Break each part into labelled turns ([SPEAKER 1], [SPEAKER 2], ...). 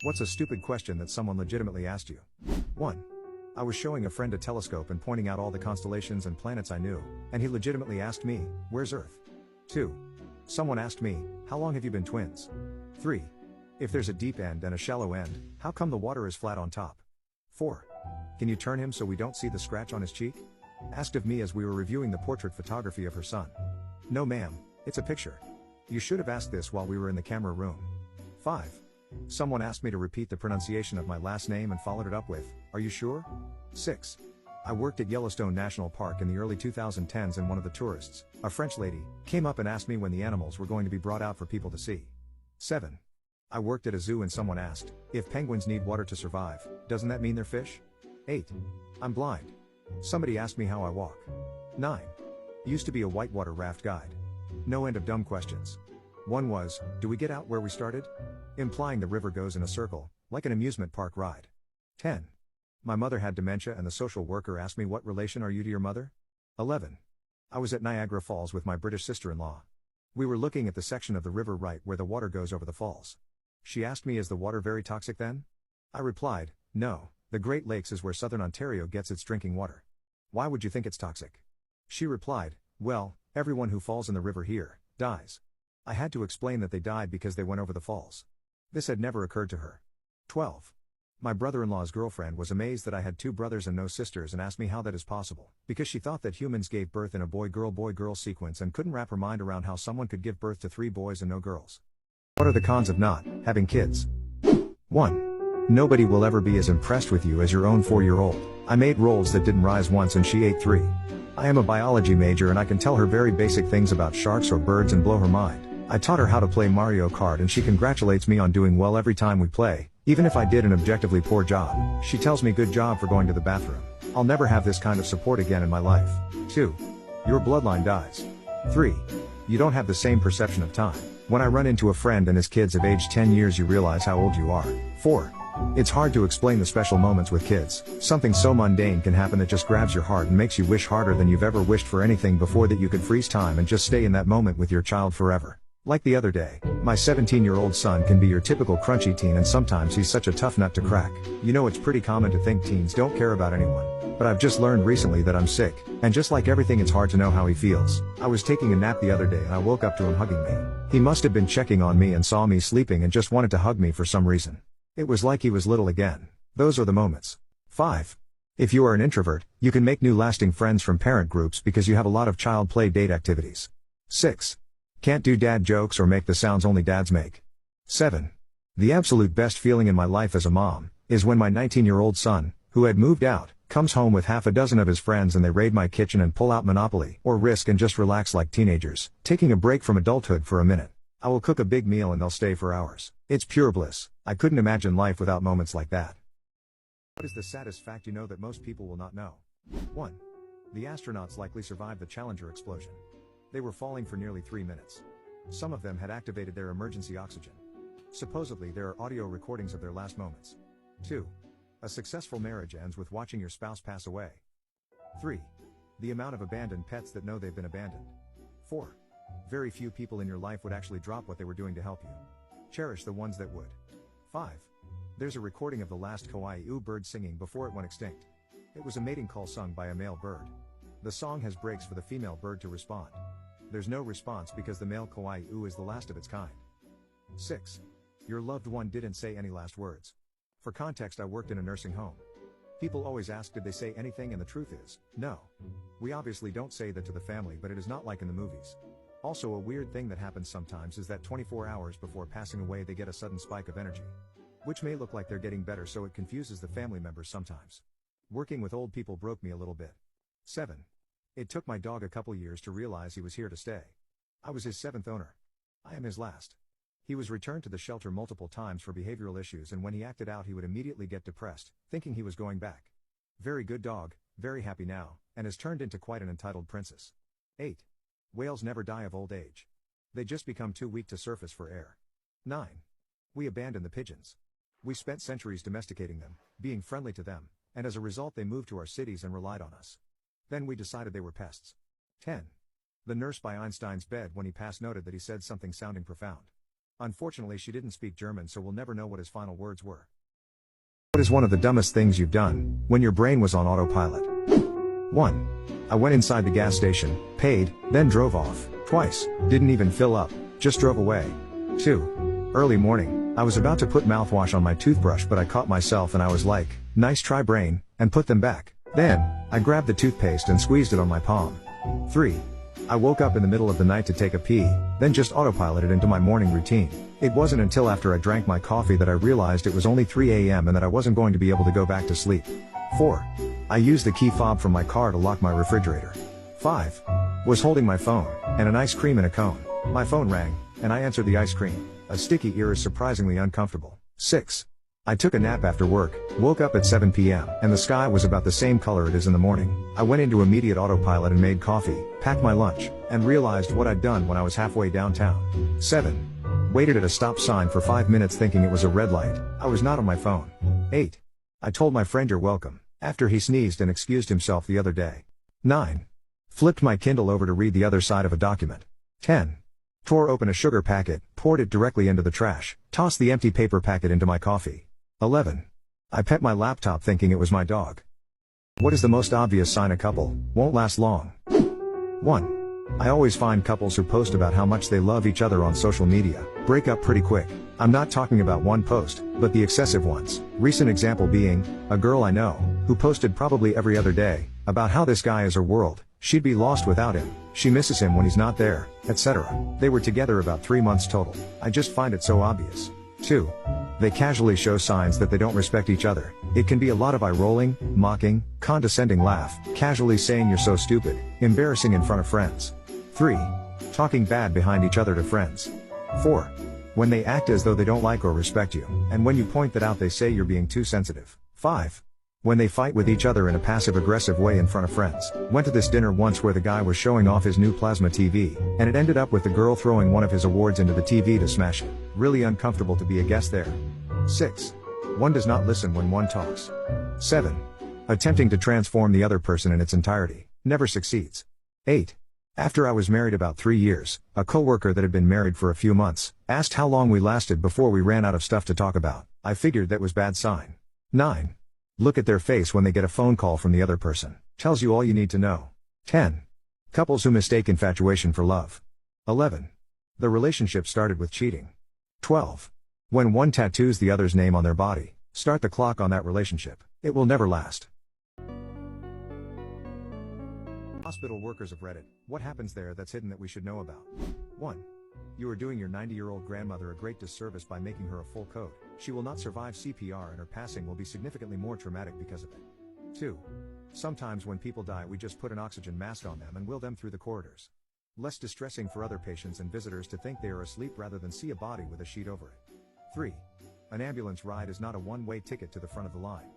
[SPEAKER 1] What's a stupid question that someone legitimately asked you? 1. I was showing a friend a telescope and pointing out all the constellations and planets I knew, and he legitimately asked me, "Where's Earth?" 2. Someone asked me, "How long have you been twins?" 3. If there's a deep end and a shallow end, how come the water is flat on top? 4. Can you turn him so we don't see the scratch on his cheek? Asked of me as we were reviewing the portrait photography of her son. No ma'am, it's a picture. You should have asked this while we were in the camera room. 5. Someone asked me to repeat the pronunciation of my last name and followed it up with, "Are you sure?" 6. I worked at Yellowstone National Park in the early 2010s and one of the tourists, a French lady, came up and asked me when the animals were going to be brought out for people to see. 7. I worked at a zoo and someone asked, "If penguins need water to survive, doesn't that mean they're fish?" 8. I'm blind. Somebody asked me how I walk. 9. Used to be a whitewater raft guide. No end of dumb questions. One was, "Do we get out where we started?" Implying the river goes in a circle, like an amusement park ride. 10. My mother had dementia and the social worker asked me, "What relation are you to your mother?" 11. I was at Niagara Falls with my British sister-in-law. We were looking at the section of the river right where the water goes over the falls. She asked me, "Is the water very toxic then?" I replied, "No, the Great Lakes is where southern Ontario gets its drinking water. Why would you think it's toxic?" She replied, "Well, everyone who falls in the river here, dies." I had to explain that they died because they went over the falls. This had never occurred to her. 12. My brother-in-law's girlfriend was amazed that I had 2 brothers and no sisters and asked me how that is possible, because she thought that humans gave birth in a boy-girl sequence and couldn't wrap her mind around how someone could give birth to 3 boys and no girls. What are the cons of not having kids? 1. Nobody will ever be as impressed with you as your own 4-year-old. I made rolls that didn't rise once and she ate 3. I am a biology major and I can tell her very basic things about sharks or birds and blow her mind. I taught her how to play Mario Kart and she congratulates me on doing well every time we play, even if I did an objectively poor job. She tells me good job for going to the bathroom. I'll never have this kind of support again in my life. 2. Your bloodline dies. 3. You don't have the same perception of time. When I run into a friend and his kids have aged 10 years you realize how old you are. 4. It's hard to explain the special moments with kids. Something so mundane can happen that just grabs your heart and makes you wish harder than you've ever wished for anything before, that you could freeze time and just stay in that moment with your child forever. Like the other day, my 17-year-old son can be your typical crunchy teen and sometimes he's such a tough nut to crack. You know, it's pretty common to think teens don't care about anyone. But I've just learned recently that I'm sick, and just like everything it's hard to know how he feels. I was taking a nap the other day and I woke up to him hugging me. He must have been checking on me and saw me sleeping and just wanted to hug me for some reason. It was like he was little again. Those are the moments. 5. If you are an introvert, you can make new lasting friends from parent groups because you have a lot of child play date activities. 6. Can't do dad jokes or make the sounds only dads make. 7. The absolute best feeling in my life as a mom is when my 19-year-old son, who had moved out, comes home with half a dozen of his friends and they raid my kitchen and pull out Monopoly or Risk and just relax like teenagers, taking a break from adulthood for a minute. I will cook a big meal and they'll stay for hours. It's pure bliss. I couldn't imagine life without moments like that. What is the saddest fact you know that most people will not know? 1. The astronauts likely survived the Challenger explosion. They were falling for nearly 3 minutes. Some of them had activated their emergency oxygen. Supposedly there are audio recordings of their last moments. 2. A successful marriage ends with watching your spouse pass away. 3. The amount of abandoned pets that know they've been abandoned. 4. Very few people in your life would actually drop what they were doing to help you. Cherish the ones that would. 5. There's a recording of the last Kauai-u bird singing before it went extinct. It was a mating call sung by a male bird. The song has breaks for the female bird to respond. There's no response because the male Kauai-u is the last of its kind. 6. Your loved one didn't say any last words. For context, I worked in a nursing home. People always ask, did they say anything, and the truth is, no. We obviously don't say that to the family, but it is not like in the movies. Also, a weird thing that happens sometimes is that 24 hours before passing away they get a sudden spike of energy. Which may look like they're getting better, so it confuses the family members sometimes. Working with old people broke me a little bit. 7. It took my dog a couple years to realize he was here to stay. I was his 7th owner. I am his last. He was returned to the shelter multiple times for behavioral issues, and when he acted out he would immediately get depressed, thinking he was going back. Very good dog, very happy now, and has turned into quite an entitled princess. 8. Whales never die of old age. They just become too weak to surface for air. 9. We abandoned the pigeons. We spent centuries domesticating them, being friendly to them, and as a result they moved to our cities and relied on us. Then we decided they were pests. 10. The nurse by Einstein's bed when he passed noted that he said something sounding profound. Unfortunately, she didn't speak German, so we'll never know what his final words were. What is one of the dumbest things you've done when your brain was on autopilot? 1. I went inside the gas station, paid, then drove off. Twice, didn't even fill up, just drove away. 2. Early morning, I was about to put mouthwash on my toothbrush, but I caught myself and I was like, nice try brain, and put them back. Then, I grabbed the toothpaste and squeezed it on my palm. 3. I woke up in the middle of the night to take a pee, then just autopiloted into my morning routine. It wasn't until after I drank my coffee that I realized it was only 3 a.m. and that I wasn't going to be able to go back to sleep. 4. I used the key fob from my car to lock my refrigerator. 5. Was holding my phone, and an ice cream in a cone. My phone rang, and I answered the ice cream. A sticky ear is surprisingly uncomfortable. 6. I took a nap after work, woke up at 7 p.m., and the sky was about the same color it is in the morning. I went into immediate autopilot and made coffee, packed my lunch, and realized what I'd done when I was halfway downtown. 7. Waited at a stop sign for 5 minutes thinking it was a red light. I was not on my phone. 8. I told my friend you're welcome, after he sneezed and excused himself the other day. 9. Flipped my Kindle over to read the other side of a document. 10. Tore open a sugar packet, poured it directly into the trash, tossed the empty paper packet into my coffee. 11. I pet my laptop thinking it was my dog. What is the most obvious sign a couple won't last long? 1. I always find couples who post about how much they love each other on social media break up pretty quick. I'm not talking about one post, but the excessive ones. Recent example being, a girl I know, who posted probably every other day, about how this guy is her world, she'd be lost without him, she misses him when he's not there, etc. They were together about 3 months total. I just find it so obvious. 2. They casually show signs that they don't respect each other. It can be a lot of eye-rolling, mocking, condescending laugh, casually saying you're so stupid, embarrassing in front of friends. 3. Talking bad behind each other to friends. 4. When they act as though they don't like or respect you, and when you point that out they say you're being too sensitive. 5. When they fight with each other in a passive-aggressive way in front of friends. Went to this dinner once where the guy was showing off his new plasma TV, and it ended up with the girl throwing one of his awards into the TV to smash it. Really uncomfortable to be a guest there. 6. One does not listen when one talks. 7. Attempting to transform the other person in its entirety. Never succeeds. 8. After I was married about 3 years, a coworker that had been married for a few months, asked how long we lasted before we ran out of stuff to talk about. I figured that was bad sign. 9. Look at their face when they get a phone call from the other person. Tells you all you need to know. 10. Couples who mistake infatuation for love. 11. The relationship started with cheating. 12. When one tattoos the other's name on their body, start the clock on that relationship. It will never last. Hospital workers of Reddit, what happens there that's hidden that we should know about? 1. You are doing your 90-year-old grandmother a great disservice by making her a full code. She will not survive CPR and her passing will be significantly more traumatic because of it. 2. Sometimes when people die we just put an oxygen mask on them and wheel them through the corridors. Less distressing for other patients and visitors to think they are asleep rather than see a body with a sheet over it. 3. An ambulance ride is not a one-way ticket to the front of the line.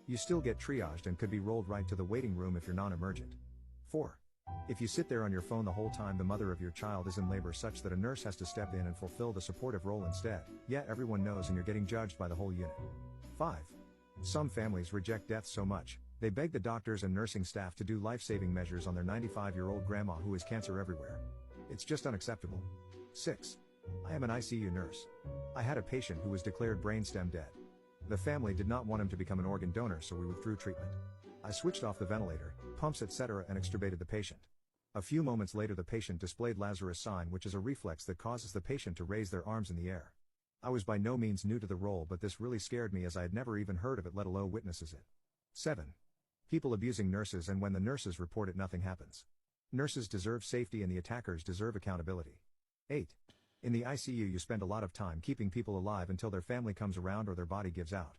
[SPEAKER 1] You still get triaged and could be rolled right to the waiting room if you're non-emergent. 4. If you sit there on your phone the whole time the mother of your child is in labor such that a nurse has to step in and fulfill the supportive role instead, yet everyone knows and you're getting judged by the whole unit. 5. Some families reject death so much, they beg the doctors and nursing staff to do life-saving measures on their 95-year-old grandma who has cancer everywhere. It's just unacceptable. 6. I am an ICU nurse. I had a patient who was declared brainstem dead. The family did not want him to become an organ donor, so we withdrew treatment. I switched off the ventilator, pumps etc. and extubated the patient. A few moments later the patient displayed Lazarus sign, which is a reflex that causes the patient to raise their arms in the air. I was by no means new to the role, but this really scared me as I had never even heard of it, let alone witnesses it. 7. People abusing nurses, and when the nurses report it nothing happens. Nurses deserve safety and the attackers deserve accountability. 8. In the ICU you spend a lot of time keeping people alive until their family comes around or their body gives out.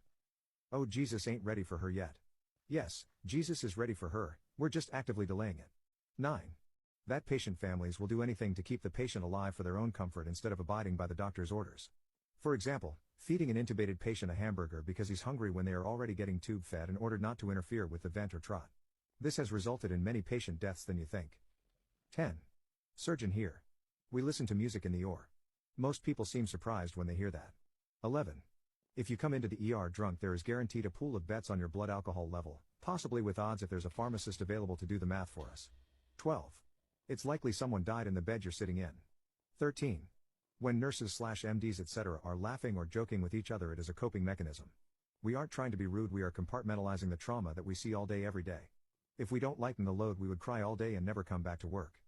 [SPEAKER 1] Oh, Jesus ain't ready for her yet. Yes, Jesus is ready for her, we're just actively delaying it. 9. That patient families will do anything to keep the patient alive for their own comfort instead of abiding by the doctor's orders. For example, feeding an intubated patient a hamburger because he's hungry when they are already getting tube fed in order not to interfere with the vent or trot. This has resulted in many patient deaths than you think. 10. Surgeon here. We listen to music in the OR. Most people seem surprised when they hear that. 11. If you come into the ER drunk there is guaranteed a pool of bets on your blood alcohol level, possibly with odds if there's a pharmacist available to do the math for us. 12. It's likely someone died in the bed you're sitting in. 13. When nurses/MDs etc. are laughing or joking with each other, it is a coping mechanism. We aren't trying to be rude, we are compartmentalizing the trauma that we see all day every day. If we don't lighten the load, we would cry all day and never come back to work.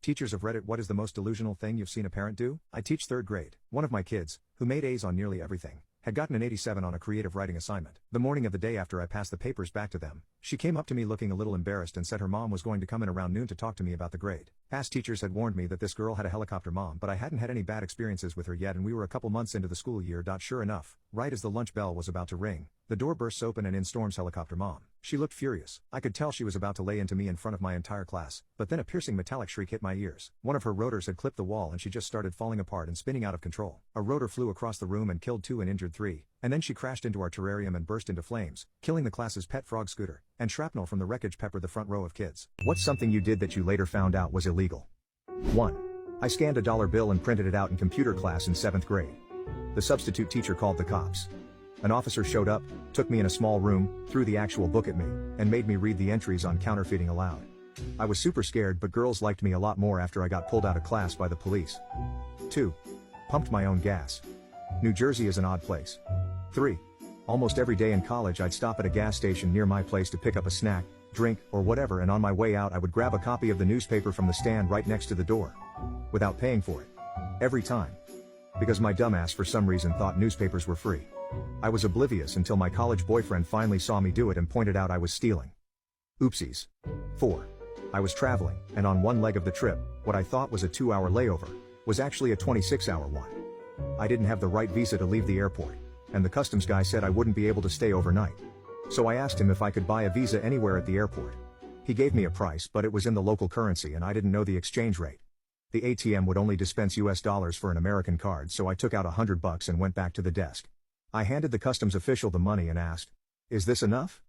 [SPEAKER 1] Teachers of Reddit, what is the most delusional thing you've seen a parent do? I teach 3rd grade. One of my kids, who made A's on nearly everything, had gotten an 87 on a creative writing assignment. The morning of the day after I passed the papers back to them, she came up to me looking a little embarrassed and said her mom was going to come in around noon to talk to me about the grade. Past teachers had warned me that this girl had a helicopter mom, but I hadn't had any bad experiences with her yet, and we were a couple months into the school year. Sure enough, right as the lunch bell was about to ring, the door bursts open and in storms helicopter mom. She looked furious. I could tell she was about to lay into me in front of my entire class, but then a piercing metallic shriek hit my ears. One of her rotors had clipped the wall and she just started falling apart and spinning out of control. A rotor flew across the room and killed 2 and injured 3, and then she crashed into our terrarium and burst into flames, killing the class's pet frog Scooter, and shrapnel from the wreckage peppered the front row of kids. What's something you did that you later found out was illegal? 1. I scanned a dollar bill and printed it out in computer class in 7th grade. The substitute teacher called the cops. An officer showed up, took me in a small room, threw the actual book at me, and made me read the entries on counterfeiting aloud. I was super scared, but girls liked me a lot more after I got pulled out of class by the police. 2. Pumped my own gas. New Jersey is an odd place. 3. Almost every day in college I'd stop at a gas station near my place to pick up a snack, drink, or whatever, and on my way out I would grab a copy of the newspaper from the stand right next to the door. Without paying for it. Every time. Because my dumbass for some reason thought newspapers were free. I was oblivious until my college boyfriend finally saw me do it and pointed out I was stealing. Oopsies. 4. I was traveling, and on one leg of the trip, what I thought was a 2-hour layover, was actually a 26-hour one. I didn't have the right visa to leave the airport, and the customs guy said I wouldn't be able to stay overnight. So I asked him if I could buy a visa anywhere at the airport. He gave me a price, but it was in the local currency and I didn't know the exchange rate. The ATM would only dispense US dollars for an American card, so I took out $100 and went back to the desk. I handed the customs official the money and asked, "Is this enough?"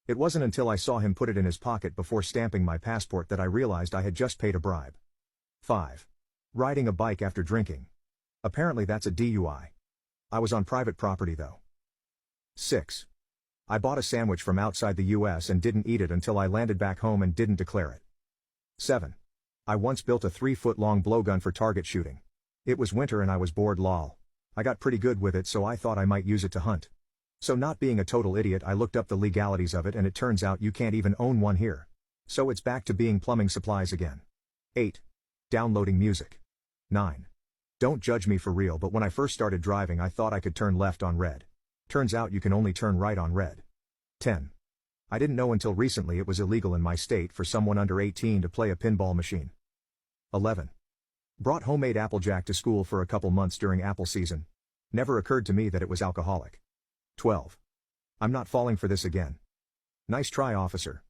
[SPEAKER 1] It wasn't until I saw him put it in his pocket before stamping my passport that I realized I had just paid a bribe. 5. Riding a bike after drinking. Apparently that's a DUI. I was on private property though. 6. I bought a sandwich from outside the US and didn't eat it until I landed back home and didn't declare it. 7. I once built a 3-foot-long blowgun for target shooting. It was winter and I was bored lol. I got pretty good with it, so I thought I might use it to hunt. So not being a total idiot, I looked up the legalities of it and it turns out you can't even own one here. So it's back to being plumbing supplies again. 8. Downloading music. 9. Don't judge me for real, but when I first started driving I thought I could turn left on red. Turns out you can only turn right on red. 10. I didn't know until recently it was illegal in my state for someone under 18 to play a pinball machine. 11. Brought homemade Applejack to school for a couple months during apple season. Never occurred to me that it was alcoholic. 12. I'm not falling for this again. Nice try, officer.